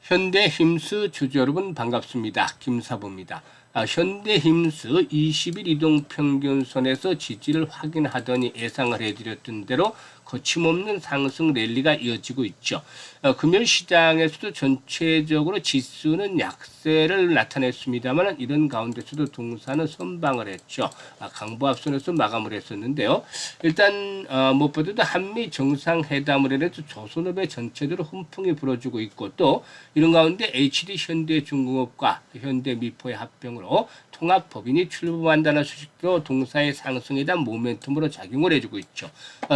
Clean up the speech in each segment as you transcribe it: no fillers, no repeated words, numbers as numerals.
현대힘스 주주 여러분 반갑습니다. 김사부입니다. 현대힘스 20일 이동평균선에서 지지를 확인하더니 예상을 해드렸던 대로 거침없는 상승 랠리가 이어지고 있죠. 금요일 시장에서도 전체적으로 지수는 약세를 나타냈습니다만 이런 가운데서도 동사는 선방을 했죠. 강보합선에서 마감을 했었는데요. 일단 무엇보다도 한미 정상회담을 해서 조선업의 전체적으로 훈풍이 불어주고 있고 또 이런 가운데 HD 현대중공업과 현대미포의 합병으로 통합법인이 출범한다는 소식도 동사의 상승에 대한 모멘텀으로 작용을 해주고 있죠.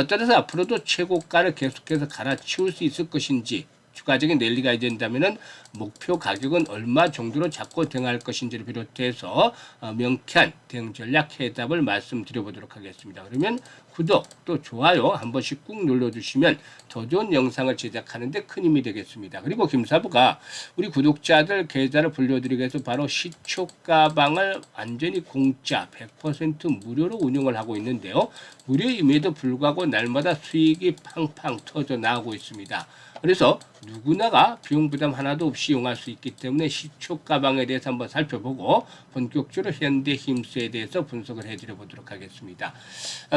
따라서 앞으로도 최고가를 계속해서 갈아치울 수 있을 것인지 추가적인 랠리가 된다면 목표 가격은 얼마 정도로 잡고 대응할 것인지를 비롯해서 명쾌한 대응 전략 해답을 말씀드려보도록 하겠습니다. 그러면 구독 또 좋아요 한 번씩 꾹 눌러주시면 더 좋은 영상을 제작하는 데 큰 힘이 되겠습니다. 그리고 김사부가 우리 구독자들 계좌를 불려드리기 위해서 바로 시초가방을 완전히 공짜 100% 무료로 운영을 하고 있는데요. 무료임에도 불구하고 날마다 수익이 팡팡 터져 나오고 있습니다. 그래서 누구나가 비용 부담 하나도 없이 이용할 수 있기 때문에 시초 가방에 대해서 한번 살펴보고 본격적으로 현대힘스에 대해서 분석을 해드려 보도록 하겠습니다.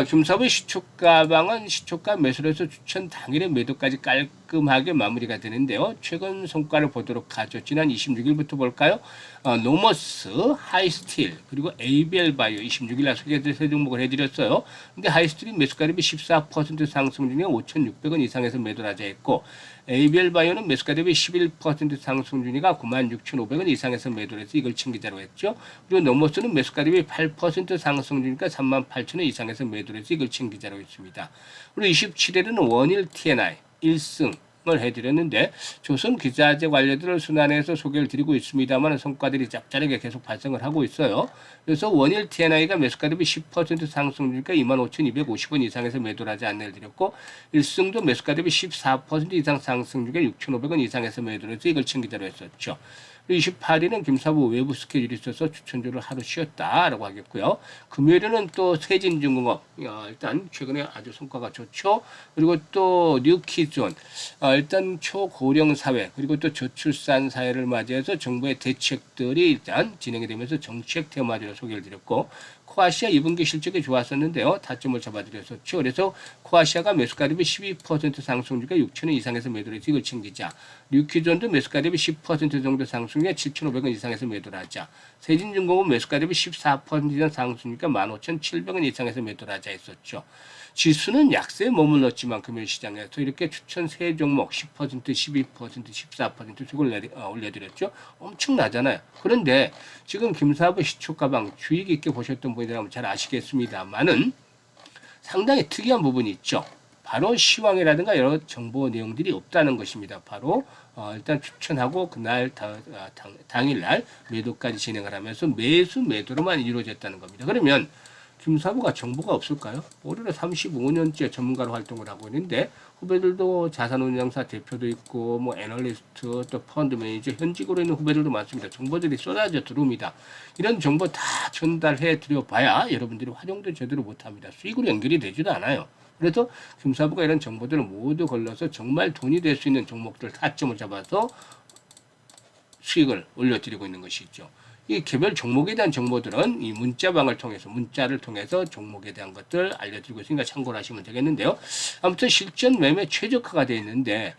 김사부의 시초 가방은 시초가 매수로서 추천 당일의 매도까지 깔끔하게 마무리가 되는데요. 최근 성과를 보도록 하죠. 지난 26일부터 볼까요? 노머스, 하이스틸, 그리고 ABL 바이오 26일 날 소개해드린 세 종목을 해드렸어요. 근데 하이스틸이 매수가 대비 14% 상승 중에 5,600원 이상에서 매도를 하자 했고 ABL 바이오는 매수가 대비 11% 상승 중이가 96,500원 이상에서 매도를 해서 이걸 챙기자로 했죠. 그리고 노머스는 매수가 대비 8% 상승 중이니까 38,000원 이상에서 매도를 해서 이걸 챙기자로 했습니다. 그리고 27일은 원일 TNI 1승 을 해드렸는데 조선 기자재 관련들을 순환해서 소개를 드리고 있습니다만 성과들이 짭짤하게 계속 발생을 하고 있어요. 그래서 원일 TNI가 매수가 대비 10% 상승 중이니까 25,250원 이상에서 매도를 하지 안내를 드렸고 일승도 매수가 대비 14% 이상 상승 중에 6,500원 이상에서 매도를 해서 이걸 챙기자로 했었죠. 28일은 김사부 외부 스케줄이 있어서 추천주를 하루 쉬었다라고 하겠고요. 금요일에는 또 세진중공업 일단 최근에 아주 성과가 좋죠. 그리고 또 뉴키존 일단 초고령 사회 그리고 또 저출산 사회를 맞이해서 정부의 대책들이 일단 진행이 되면서 정책 테마주로 소개를 드렸고 코아시아 2분기 실적이 좋았었는데요. 타점을 잡아드렸었죠. 그래서 코아시아가 매수가 대비 12% 상승 중에 6,000원 이상에서 매도를 해서 이걸 챙기자. 뉴키존도 매수가 대비 10% 정도 상승 중에 7,500원 이상에서 매도를 하자. 세진중공업 매수가 대비 14% 이상 상승이니까 15,700원 이상에서 매도를 하자 했었죠. 지수는 약세에 머물렀지만 금요일 시장에서 이렇게 추천 세 종목 10%, 12%, 14% 수익을 올려드렸죠. 엄청나잖아요. 그런데 지금 김사부 시초가방 주의 깊게 보셨던 분이라면 잘 아시겠습니다만은 상당히 특이한 부분이 있죠. 바로 시황이라든가 여러 정보 내용들이 없다는 것입니다. 바로 일단 추천하고 그날 당일날 매도까지 진행을 하면서 매도로만 이루어졌다는 겁니다. 그러면 김사부가 정보가 없을까요? 올해로 35년째 전문가로 활동을 하고 있는데 후배들도 자산운용사 대표도 있고 뭐 애널리스트 또 펀드 매니저 현직으로 있는 후배들도 많습니다. 정보들이 쏟아져 들어옵니다. 이런 정보 다 전달해 드려 봐야 여러분들이 활용도 제대로 못합니다. 수익으로 연결이 되지도 않아요. 그래서 김사부가 이런 정보들을 모두 걸러서 정말 돈이 될 수 있는 종목들 타점을 잡아서 수익을 올려드리고 있는 것이죠. 이 개별 종목에 대한 정보들은 이 문자방을 통해서 문자를 통해서 종목에 대한 것들 알려드리고 있으니까 참고를 하시면 되겠는데요. 아무튼 실전 매매 최적화가 되어 있는데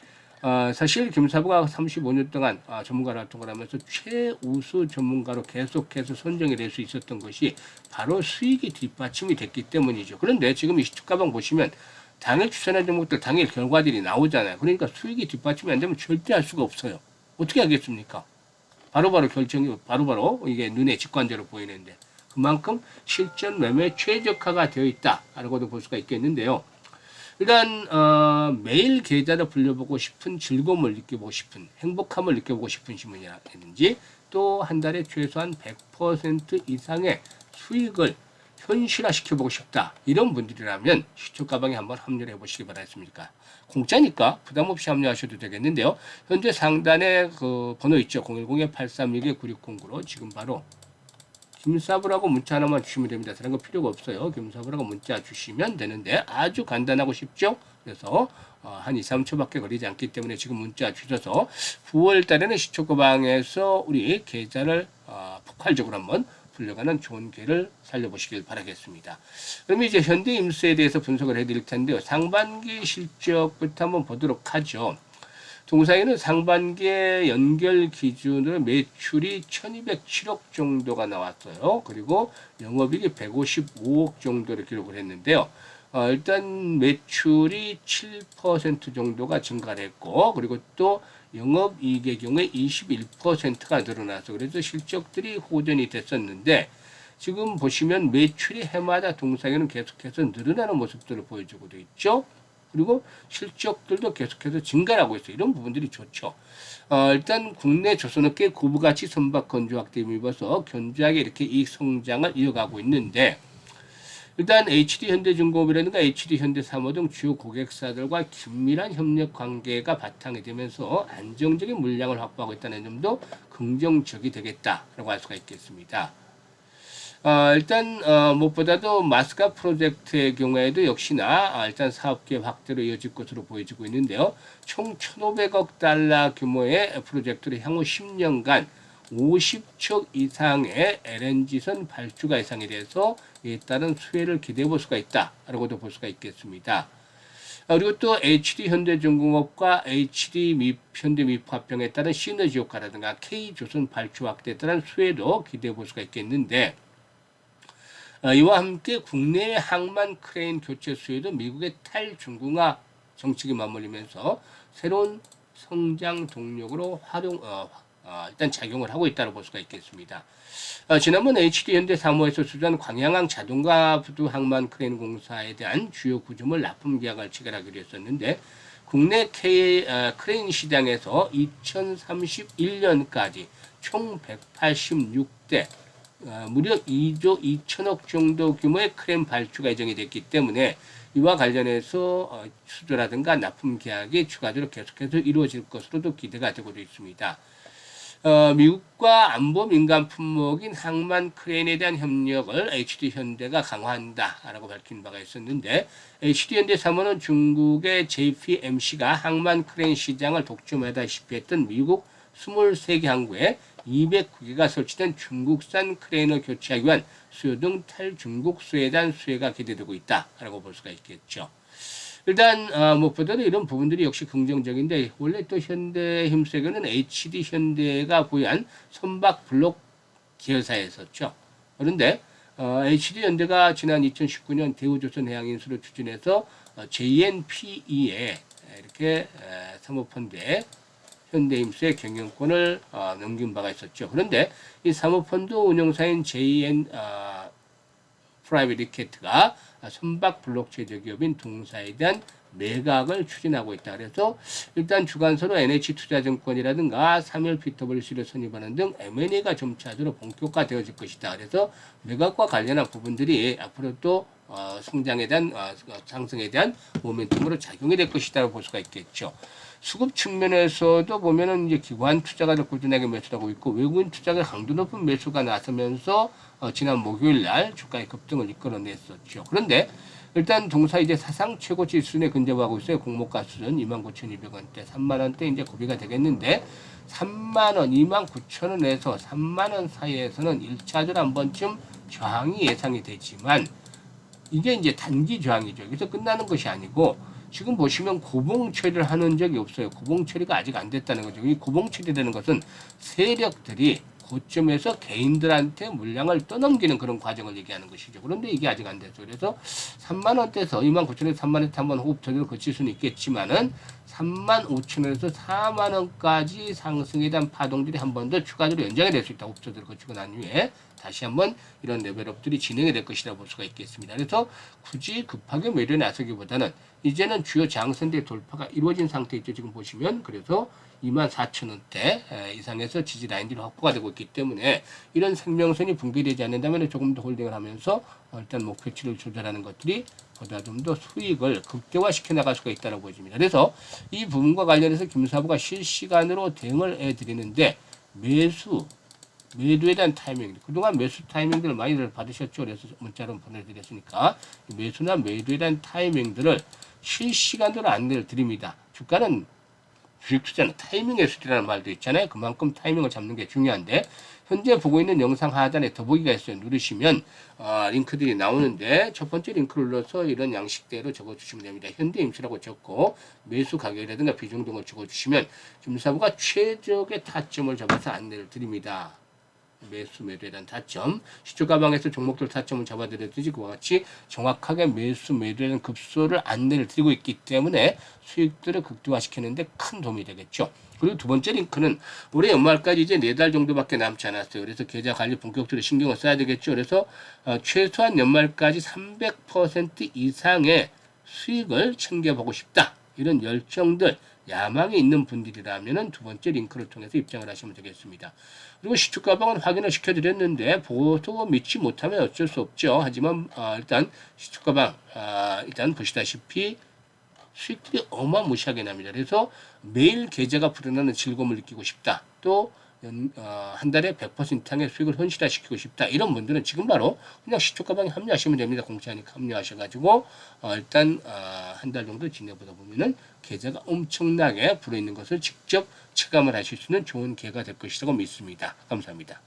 사실 김사부가 35년 동안 전문가로 활동을 하면서 최우수 전문가로 계속해서 선정이 될 수 있었던 것이 바로 수익이 뒷받침이 됐기 때문이죠. 그런데 지금 이 시초가방 보시면 당일 추천한 종목들 당일 결과들이 나오잖아요. 그러니까 수익이 뒷받침이 안 되면 절대 할 수가 없어요. 어떻게 하겠습니까? 바로바로 결정이 바로바로 이게 눈에 직관적으로 보이는데 그만큼 실전 매매 최적화가 되어 있다라고도 볼 수가 있겠는데요. 일단 매일 계좌를 불려보고 싶은 즐거움을 느껴보고 싶은 행복함을 느껴보고 싶은 신문이라든지 또 한 달에 최소한 100% 이상의 수익을 현실화시켜보고 싶다. 이런 분들이라면 시초가방에 한번 합류를 해보시기 바라겠습니다. 공짜니까 부담 없이 합류하셔도 되겠는데요. 현재 상단에 그 번호 있죠. 010-831-9609로 지금 바로 김사부라고 문자 하나만 주시면 됩니다. 다른 거 필요가 없어요. 김사부라고 문자 주시면 되는데 아주 간단하고 쉽죠. 그래서 한 2, 3초밖에 걸리지 않기 때문에 지금 문자 주셔서 9월 달에는 시초고방에서 우리 계좌를 폭발적으로 한번 불려가는 좋은 기회를 살려보시길 바라겠습니다. 그럼 이제 현대임수에 대해서 분석을 해드릴 텐데요. 상반기 실적부터 한번 보도록 하죠. 동사에는 상반기의 연결 기준으로 매출이 1207억 정도가 나왔어요. 그리고 영업이익이 155억 정도를 기록을 했는데요. 일단 매출이 7% 정도가 증가를 했고, 그리고 또 영업이익의 경우에 21%가 늘어나서 그래서 실적들이 호전이 됐었는데, 지금 보시면 매출이 해마다 동사에는 계속해서 늘어나는 모습들을 보여주고도 있죠. 그리고 실적들도 계속해서 증가하고 있어요. 이런 부분들이 좋죠. 일단 국내 조선업계 고부가치 선박 건조 확대에 힘입어서 견조하게 이렇게 이익 성장을 이어가고 있는데, 일단 HD현대중공업이라든가 HD현대사모 등 주요 고객사들과 긴밀한 협력 관계가 바탕이 되면서 안정적인 물량을 확보하고 있다는 점도 긍정적이 되겠다라고 할 수가 있겠습니다. 일단 무엇보다도 마스카 프로젝트의 경우에도 역시나 일단 사업계 확대로 이어질 것으로 보여지고 있는데요. 총 1,500억 달러 규모의 프로젝트로 향후 10년간 50척 이상의 LNG선 발주가 예상이 돼서 이에 따른 수혜를 기대해 볼 수가 있다라고도 볼 수가 있겠습니다. 그리고 또 HD현대중공업과 HD현대미합병에 따른 시너지 효과라든가 K조선 발주 확대에 따른 수혜도 기대해 볼 수가 있겠는데, 이와 함께 국내의 항만 크레인 교체 수혜도 미국의 탈중국화 정책이 맞물리면서 새로운 성장 동력으로 일단 작용을 하고 있다고 볼 수가 있겠습니다. 지난번 HD현대사모에서 수주한 광양항 자동화 부두 항만 크레인 공사에 대한 주요 구조물 납품 계약을 체결하기로 했었는데, 국내 크레인 시장에서 2031년까지 총 186대 무려 2조 2천억 정도 규모의 크레인 발주가 예정이 됐기 때문에 이와 관련해서 수주라든가 납품 계약이 추가적으로 계속해서 이루어질 것으로도 기대가 되고 있습니다. 미국과 안보 민간 품목인 항만 크레인에 대한 협력을 HD현대가 강화한다라고 밝힌 바가 있었는데, HD현대사모는 중국의 JPMC가 항만 크레인 시장을 독점하다시피 했던 미국 23개 항구에 209개가 설치된 중국산 크레인을 교체하기 위한 수요 등 탈중국 수혜에 대한 수혜가 기대되고 있다라고 볼 수가 있겠죠. 일단 무엇보다도 이런 부분들이 역시 긍정적인데, 원래 또 현대힘세계는 HD현대가 보유한 선박 블록 계열사였었죠. 그런데 HD현대가 지난 2019년 대우조선해양인수를 추진해서 JNPE에 이렇게 사모펀드에 현대임수의 경영권을 넘긴 바가 있었죠. 그런데 이 사모펀드 운영사인 JN 프라이빗 리케트가 선박 블록 제조 기업인 동사에 대한 매각을 추진하고 있다. 그래서 일단 주관서로 NH투자증권이라든가 사멸 PWC를 선임하는 등 M&A가 점차적으로 본격화되어질 것이다. 그래서 매각과 관련한 부분들이 앞으로 또 성장에 대한 상승에 대한 모멘텀으로 작용이 될 것이다 볼 수가 있겠죠. 수급 측면에서도 보면은 이제 기관 투자가를 꾸준하게 매수하고 있고, 외국인 투자가 강도 높은 매수가 나서면서 지난 목요일 날 주가의 급등을 이끌어냈었죠. 그런데 일단 동사 이제 사상 최고치 수준에 근접하고 있어요. 공모가 수준 29,200원대, 3만원대 이제 고비가 되겠는데, 3만원, 29,000원에서 3만원 사이에서는 1차적으로 한 번쯤 저항이 예상이 되지만, 이게 이제 단기 저항이죠. 그래서 끝나는 것이 아니고, 지금 보시면 고봉 처리를 하는 적이 없어요. 고봉 처리가 아직 안 됐다는 거죠. 이 고봉 처리라는 것은 세력들이 고점에서 개인들한테 물량을 떠넘기는 그런 과정을 얘기하는 것이죠. 그런데 이게 아직 안 됐죠. 그래서 3만 원대에서 29,000원에서 3만 원대 한번 호흡 조절을 거칠 수는 있겠지만은 35,000원에서 4만 원까지 상승에 대한 파동들이 한 번 더 추가적으로 연장이 될 수 있다. 호흡 조절을 거치고 난 후에 다시 한번 이런 레벨업들이 진행이 될 것이라고 볼 수가 있겠습니다. 그래서 굳이 급하게 매도에 나서기보다는 이제는 주요 장선대 돌파가 이루어진 상태있죠. 지금 보시면. 그래서 24,000원대 이상에서 지지 라인들이 확보가 되고 있기 때문에 이런 생명선이 붕괴되지 않는다면 조금 더 홀딩을 하면서 일단 목표치를 조절하는 것들이 보다 좀 더 수익을 극대화시켜 나갈 수가 있다고 보여집니다. 그래서 이 부분과 관련해서 김사부가 실시간으로 대응을 해드리는데, 매도에 대한 타이밍, 그동안 매수 타이밍들을 많이들 받으셨죠. 그래서 문자로 보내드렸으니까 매수나 매도에 대한 타이밍들을 실시간으로 안내를 드립니다. 주가는 주식 투자는 타이밍의 수리라는 말도 있잖아요. 그만큼 타이밍을 잡는 게 중요한데 현재 보고 있는 영상 하단에 더보기가 있어요. 누르시면 링크들이 나오는데 첫 번째 링크를 눌러서 이런 양식대로 적어주시면 됩니다. 현대임수라고 적고 매수 가격이라든가 비중 등을 적어주시면 금사부가 최적의 타점을 잡아서 안내를 드립니다. 매수 매도에 대한 타점, 시초 가방에서 종목들 타점을 잡아드렸듯이 그와 같이 정확하게 매수 매도에 대한 급소를 안내를 드리고 있기 때문에 수익들을 극대화시키는데 큰 도움이 되겠죠. 그리고 두 번째 링크는 올해 연말까지 이제 4달 정도밖에 남지 않았어요. 그래서 계좌 관리 본격적으로 신경을 써야 되겠죠. 그래서 최소한 연말까지 300% 이상의 수익을 챙겨보고 싶다. 이런 열정들, 야망이 있는 분들이라면 두 번째 링크를 통해서 입장을 하시면 되겠습니다. 그리고 시초가방은 확인을 시켜드렸는데 보고서 믿지 못하면 어쩔 수 없죠. 하지만 일단 시초가방 일단 보시다시피 수익들이 어마무시하게 납니다. 그래서 매일 계좌가 불어나는 즐거움을 느끼고 싶다. 또 한 달에 100% 이상의 수익을 현실화시키고 싶다. 이런 분들은 지금 바로 그냥 시초가방에 합류하시면 됩니다. 공짜니까 합류하셔가지고 일단 한 달 정도 지내보다 보면은 계좌가 엄청나게 불어있는 것을 직접 체감을 하실 수 있는 좋은 기회가 될 것이라고 믿습니다. 감사합니다.